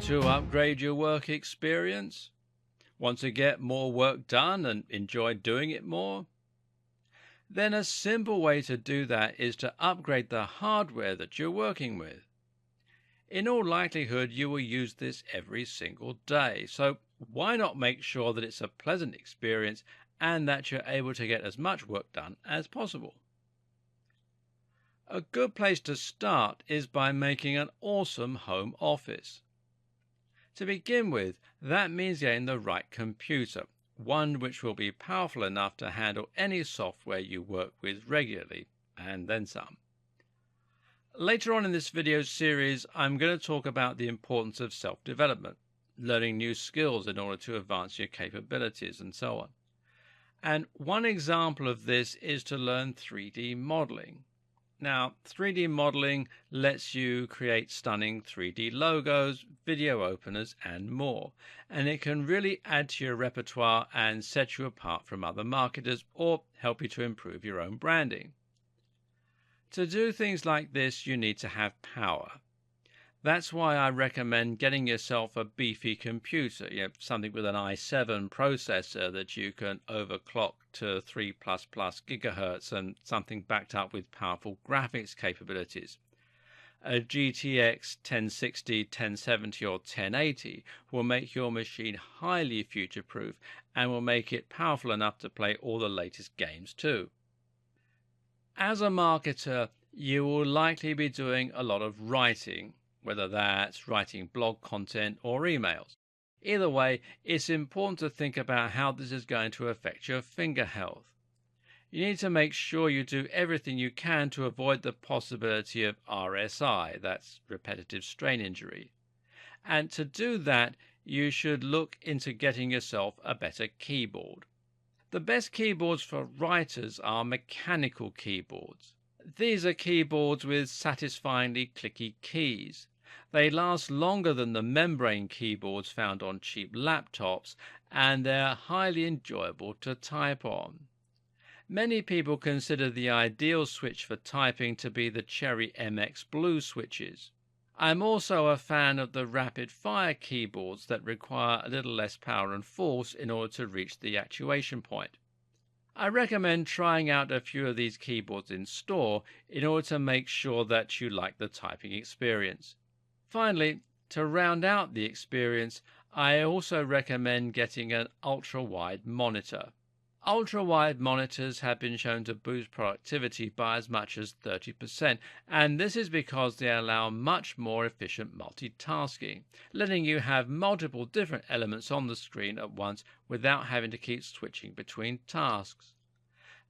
to upgrade your work experience? Want to get more work done and enjoy doing it more? Then a simple way to do that is to upgrade the hardware that you're working with. In all likelihood, you will use this every single day, so why not make sure that it's a pleasant experience and that you're able to get as much work done as possible? A good place to start is by making an awesome home office. To begin with, that means getting the right computer, one which will be powerful enough to handle any software you work with regularly, and then some. Later on in this video series, I'm going to talk about the importance of self-development, learning new skills in order to advance your capabilities, and so on. And one example of this is to learn 3D modeling. Now, 3D modeling lets you create stunning 3D logos, video openers, and more. And it can really add to your repertoire and set you apart from other marketers or help you to improve your own branding. To do things like this, you need to have power. That's why I recommend getting yourself a beefy computer, something with an i7 processor that you can overclock to 3++ gigahertz and something backed up with powerful graphics capabilities. A GTX 1060, 1070 or 1080 will make your machine highly future-proof and will make it powerful enough to play all the latest games too. As a marketer, you will likely be doing a lot of writing, whether that's writing blog content or emails. Either way, it's important to think about how this is going to affect your finger health. You need to make sure you do everything you can to avoid the possibility of RSI, that's repetitive strain injury. And to do that, you should look into getting yourself a better keyboard. The best keyboards for writers are mechanical keyboards. These are keyboards with satisfyingly clicky keys. They last longer than the membrane keyboards found on cheap laptops, and they're highly enjoyable to type on. Many people consider the ideal switch for typing to be the Cherry MX Blue switches. I'm also a fan of the rapid-fire keyboards that require a little less power and force in order to reach the actuation point. I recommend trying out a few of these keyboards in store in order to make sure that you like the typing experience. Finally, to round out the experience, I also recommend getting an ultra-wide monitor. Ultra-wide monitors have been shown to boost productivity by as much as 30%, and this is because they allow much more efficient multitasking, letting you have multiple different elements on the screen at once without having to keep switching between tasks.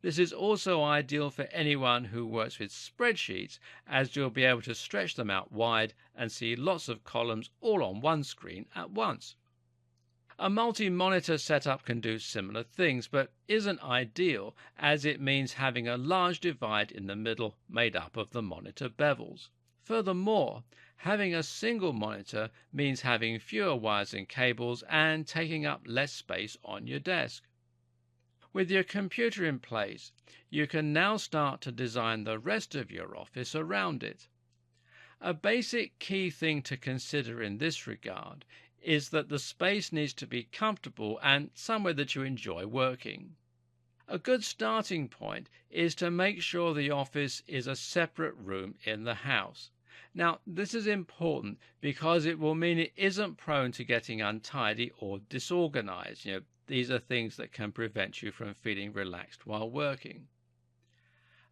This is also ideal for anyone who works with spreadsheets, as you'll be able to stretch them out wide and see lots of columns all on one screen at once. A multi-monitor setup can do similar things, but isn't ideal, as it means having a large divide in the middle made up of the monitor bevels. Furthermore, having a single monitor means having fewer wires and cables and taking up less space on your desk. With your computer in place, you can now start to design the rest of your office around it. A basic key thing to consider in this regard is that the space needs to be comfortable and somewhere that you enjoy working. A good starting point is to make sure the office is a separate room in the house. Now, this is important because it will mean it isn't prone to getting untidy or disorganized. These are things that can prevent you from feeling relaxed while working.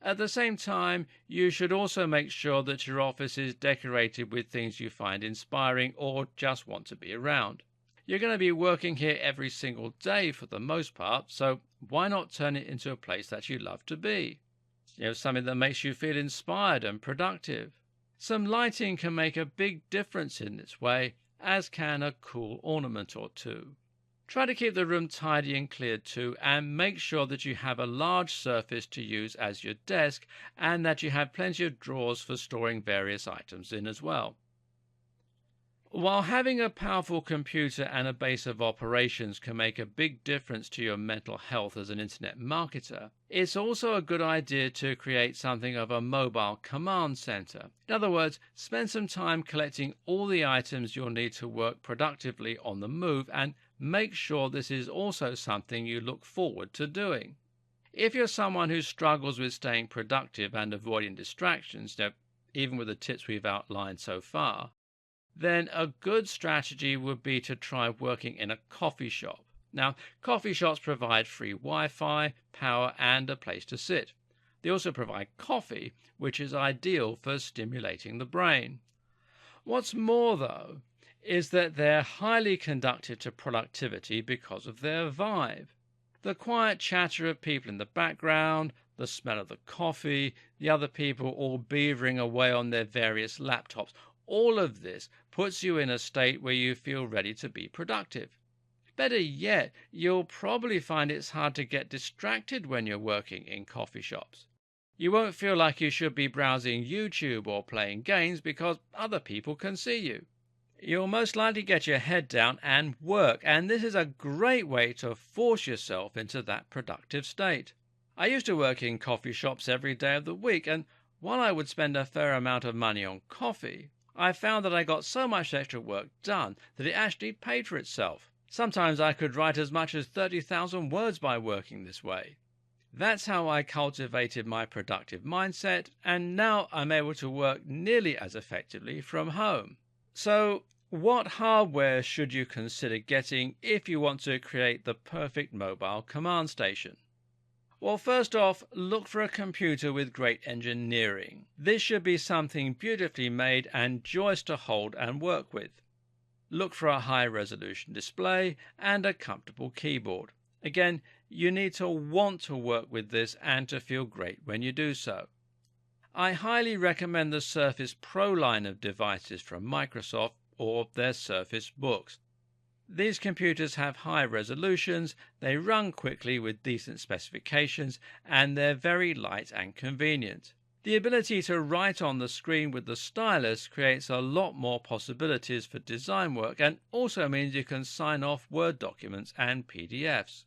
At the same time, you should also make sure that your office is decorated with things you find inspiring or just want to be around. You're going to be working here every single day for the most part, so why not turn it into a place that you love to be? Something that makes you feel inspired and productive. Some lighting can make a big difference in this way, as can a cool ornament or two. Try to keep the room tidy and clear too, and make sure that you have a large surface to use as your desk and that you have plenty of drawers for storing various items in as well. While having a powerful computer and a base of operations can make a big difference to your mental health as an internet marketer, it's also a good idea to create something of a mobile command center. In other words, spend some time collecting all the items you'll need to work productively on the move, and make sure this is also something you look forward to doing. If you're someone who struggles with staying productive and avoiding distractions, even with the tips we've outlined so far, then a good strategy would be to try working in a coffee shop. Now, coffee shops provide free Wi-Fi, power, and a place to sit. They also provide coffee, which is ideal for stimulating the brain. What's more, though, is that they're highly conducive to productivity because of their vibe. The quiet chatter of people in the background, the smell of the coffee, the other people all beavering away on their various laptops, all of this puts you in a state where you feel ready to be productive. Better yet, you'll probably find it's hard to get distracted when you're working in coffee shops. You won't feel like you should be browsing YouTube or playing games because other people can see you. You'll most likely get your head down and work, and this is a great way to force yourself into that productive state. I used to work in coffee shops every day of the week, and while I would spend a fair amount of money on coffee, I found that I got so much extra work done that it actually paid for itself. Sometimes I could write as much as 30,000 words by working this way. That's how I cultivated my productive mindset, and now I'm able to work nearly as effectively from home. So, what hardware should you consider getting if you want to create the perfect mobile command station? Well, first off, look for a computer with great engineering. This should be something beautifully made and joyous to hold and work with. Look for a high-resolution display and a comfortable keyboard. Again, you need to want to work with this and to feel great when you do so. I highly recommend the Surface Pro line of devices from Microsoft or their Surface Books. These computers have high resolutions, they run quickly with decent specifications, and they're very light and convenient. The ability to write on the screen with the stylus creates a lot more possibilities for design work, and also means you can sign off Word documents and PDFs.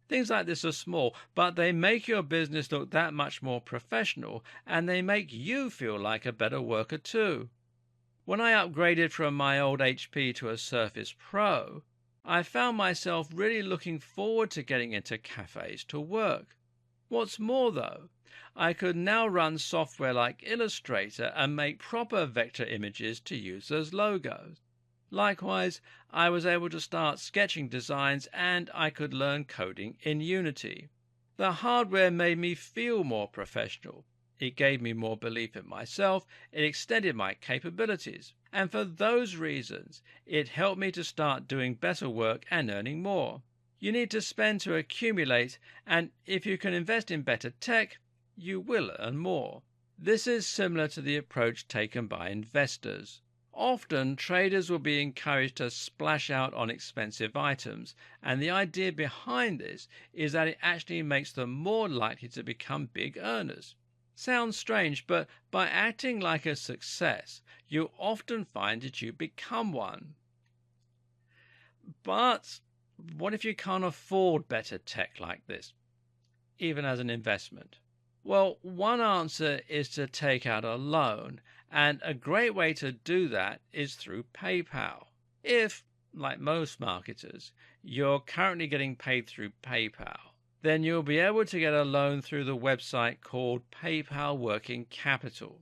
Things like this are small, but they make your business look that much more professional, and they make you feel like a better worker too. When I upgraded from my old HP to a Surface Pro, I found myself really looking forward to getting into cafes to work. What's more though, I could now run software like Illustrator and make proper vector images to use as logos. Likewise, I was able to start sketching designs, and I could learn coding in Unity. The hardware made me feel more professional. It gave me more belief in myself, it extended my capabilities, and for those reasons, it helped me to start doing better work and earning more. You need to spend to accumulate, and if you can invest in better tech, you will earn more. This is similar to the approach taken by investors. Often, traders will be encouraged to splash out on expensive items, and the idea behind this is that it actually makes them more likely to become big earners. Sounds strange, but by acting like a success, you often find that you become one. But what if you can't afford better tech like this, even as an investment? Well, one answer is to take out a loan, and a great way to do that is through PayPal. If, like most marketers, you're currently getting paid through PayPal, then you'll be able to get a loan through the website called PayPal Working Capital.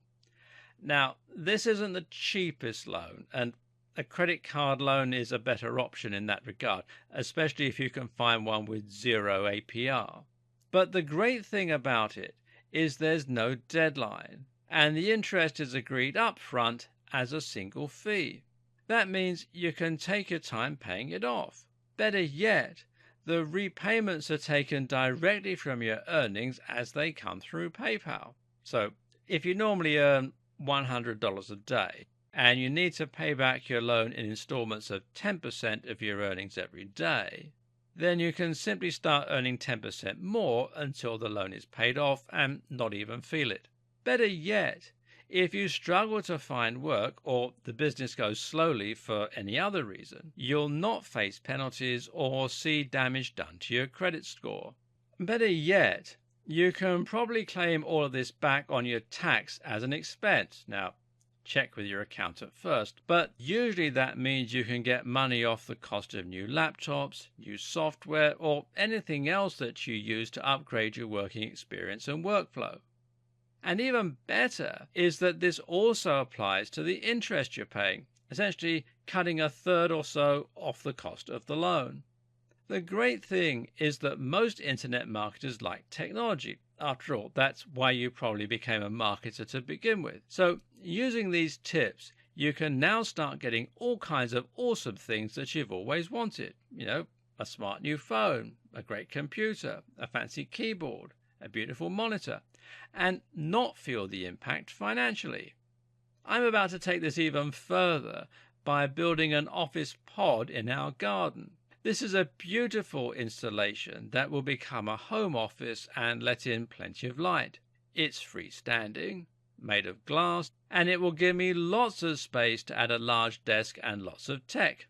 Now, this isn't the cheapest loan, and a credit card loan is a better option in that regard, especially if you can find one with zero APR. But the great thing about it is there's no deadline, and the interest is agreed up front as a single fee. That means you can take your time paying it off. Better yet, the repayments are taken directly from your earnings as they come through PayPal. So if you normally earn $100 a day and you need to pay back your loan in installments of 10% of your earnings every day, then you can simply start earning 10% more until the loan is paid off and not even feel it. Better yet, If you struggle to find work or the business goes slowly for any other reason, you'll not face penalties or see damage done to your credit score. Better yet, you can probably claim all of this back on your tax as an expense. Now, check with your accountant first, but usually that means you can get money off the cost of new laptops, new software, or anything else that you use to upgrade your working experience and workflow. And even better is that this also applies to the interest you're paying, essentially cutting a third or so off the cost of the loan. The great thing is that most internet marketers like technology. After all, that's why you probably became a marketer to begin with. So using these tips, you can now start getting all kinds of awesome things that you've always wanted. A smart new phone, a great computer, a fancy keyboard, a beautiful monitor, and not feel the impact financially. I'm about to take this even further by building an office pod in our garden. This is a beautiful installation that will become a home office and let in plenty of light. It's freestanding, made of glass, and it will give me lots of space to add a large desk and lots of tech.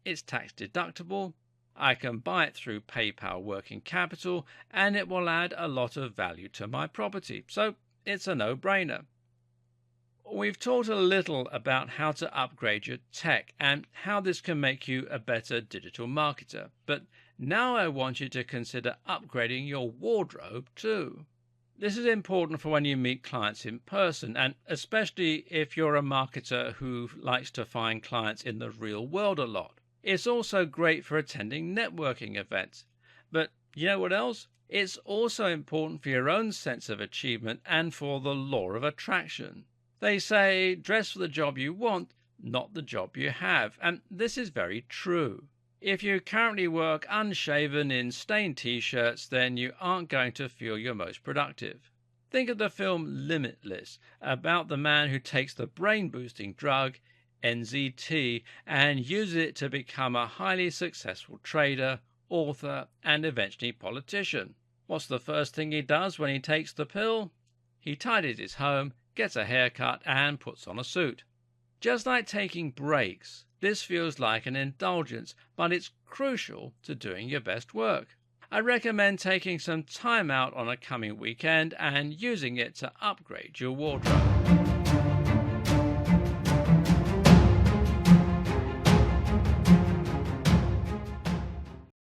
It's tax deductible. I can buy it through PayPal Working Capital, and it will add a lot of value to my property. So it's a no-brainer. We've talked a little about how to upgrade your tech and how this can make you a better digital marketer. But now I want you to consider upgrading your wardrobe too. This is important for when you meet clients in person, and especially if you're a marketer who likes to find clients in the real world a lot. It's also great for attending networking events. But you know what else? It's also important for your own sense of achievement and for the law of attraction. They say, dress for the job you want, not the job you have. And this is very true. If you currently work unshaven in stained t-shirts, then you aren't going to feel your most productive. Think of the film Limitless, about the man who takes the brain-boosting drug, NZT, and uses it to become a highly successful trader, author, and eventually politician. What's the first thing he does when he takes the pill? He tidies his home, gets a haircut, and puts on a suit. Just like taking breaks, this feels like an indulgence, but it's crucial to doing your best work. I recommend taking some time out on a coming weekend and using it to upgrade your wardrobe.